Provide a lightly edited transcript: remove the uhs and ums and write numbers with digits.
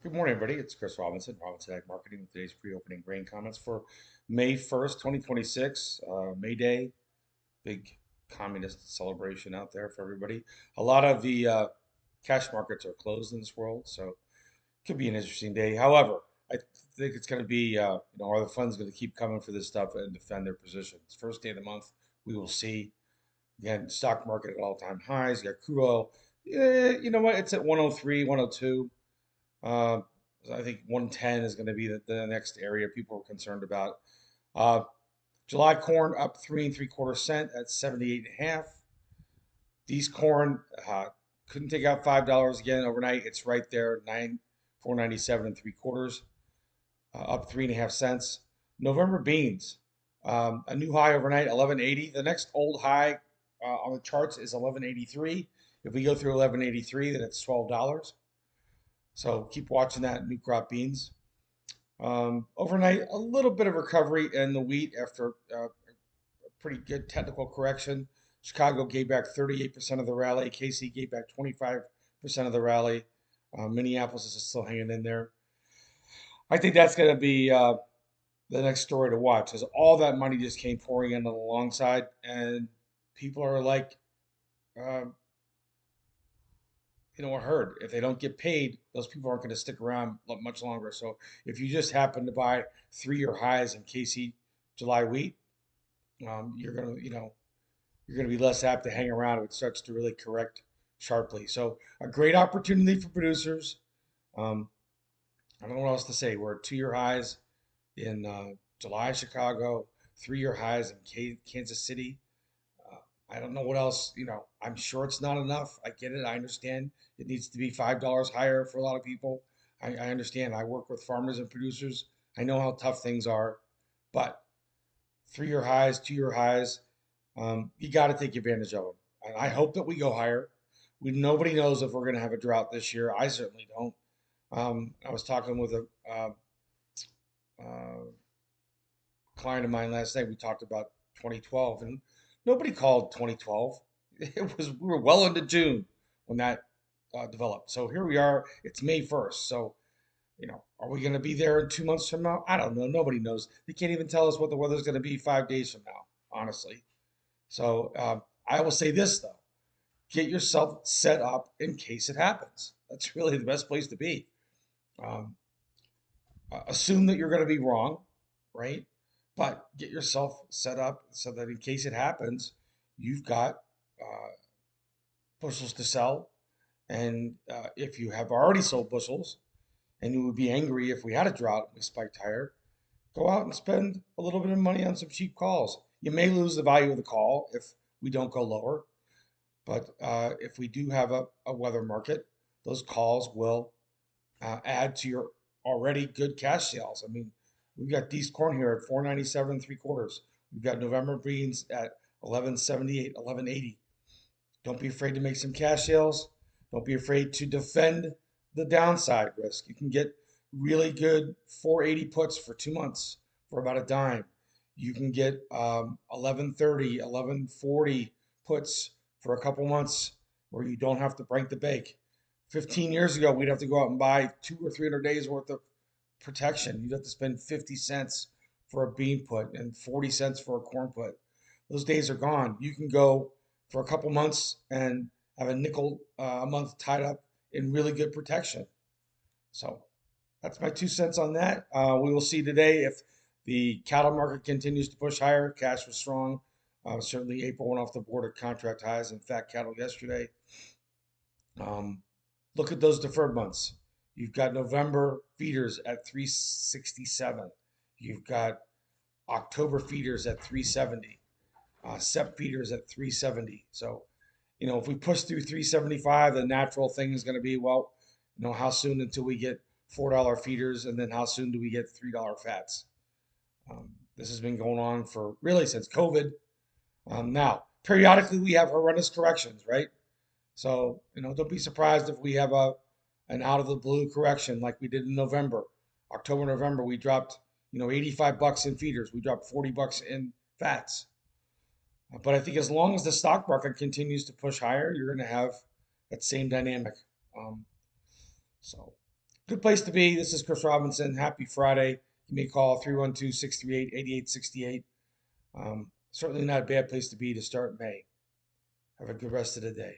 Good morning, everybody. It's Chris Robinson, Robinson Ag Marketing, with today's pre-opening grain comments for May 1st, 2026, May Day. Big communist celebration out there for everybody. A lot of the cash markets are closed in this world, so it could be an interesting day. However, I think it's going to be, are the funds going to keep coming for this stuff and defend their positions? First day of the month, we will see. Again, stock market at all-time highs. You got crude oil. You know what? It's at 103, 102. Uh, I think 110 is going to be the next area people are concerned about. Uh, July corn up 3 3/4 cents at 78 and a half. These corn couldn't take out $5 again overnight. It's right there, 497 3/4, up 3.5 cents. November beans, a new high overnight, 1180. The next old high on the charts is 1183. If we go through 1183, then it's $12. So keep watching that new crop beans. Overnight, a little bit of recovery in the wheat after a pretty good technical correction. Chicago gave back 38% of the rally. KC gave back 25% of the rally. Minneapolis is still hanging in there. I think that's going to be the next story to watch, as all that money just came pouring in on the long side, and people are like, uh, are hurt. If they don't get paid, those people aren't going to stick around much longer. So if you just happen to buy 3-year highs in KC July wheat, you're gonna, you're gonna be less apt to hang around if it starts to really correct sharply. So a great opportunity for producers. Um, I don't know what else to say. We're at 2-year highs in July, Chicago, 3-year highs in Kansas City. Uh, I don't know what else, I'm sure it's not enough. I get it. I understand it needs to be $5 higher for a lot of people. I understand. I work with farmers and producers. I know how tough things are, but 3-year highs, 2-year highs, you got to take advantage of them. And I hope that we go higher. Nobody knows if we're going to have a drought this year. I certainly don't. I was talking with a uh, client of mine last night. We talked about 2012, and nobody called 2012. It was we were well into June when that developed. So here we are. It's May 1st. So are we going to be there in 2 months from now? I don't know. Nobody knows. They can't even tell us what the weather's going to be 5 days from now, honestly. So I will say this though: get yourself set up in case it happens. That's really the best place to be. Um, Assume that you're going to be wrong, right? But get yourself set up so that in case it happens, you've got uh, bushels to sell. And if you have already sold bushels and you would be angry if we had a drought and we spiked higher, go out and spend a little bit of money on some cheap calls. You may lose the value of the call if we don't go lower, but if we do have a weather market, those calls will add to your already good cash sales. I mean, we've got these corn here at 497 3/4. We've got November beans at 1178, 1180. Don't be afraid to make some cash sales. Don't be afraid to defend the downside risk. You can get really good 480 puts for 2 months for about a dime. You can get 1130, 1140 puts for a couple months where you don't have to break the bank. 15 years ago, we'd have to go out and buy 2 or 300 days worth of protection. You'd have to spend 50 cents for a bean put and 40 cents for a corn put. Those days are gone. You can go for a couple months and have a nickel a month tied up in really good protection. So that's my 2 cents on that. We will see today if the cattle market continues to push higher. Cash was strong. Certainly, April went off the board at contract highs in fat cattle yesterday. Um, Look at those deferred months. You've got November feeders at 367. You've got October feeders at 370. Sep feeders at 370. So, if we push through 375, the natural thing is going to be, well, how soon until we get $4 feeders, and then how soon do we get $3 fats? This has been going on for really since COVID. Now, periodically we have horrendous corrections, right? So, don't be surprised if we have an out of the blue correction like we did in November. October, November, we dropped, $85 in feeders. We dropped $40 in fats. But I think as long as the stock market continues to push higher, you're going to have that same dynamic. Um, so Good place to be. This is Chris Robinson. Happy Friday. Give me a call 312-638-8868. Certainly not a bad place to be to start May. Have a good rest of the day.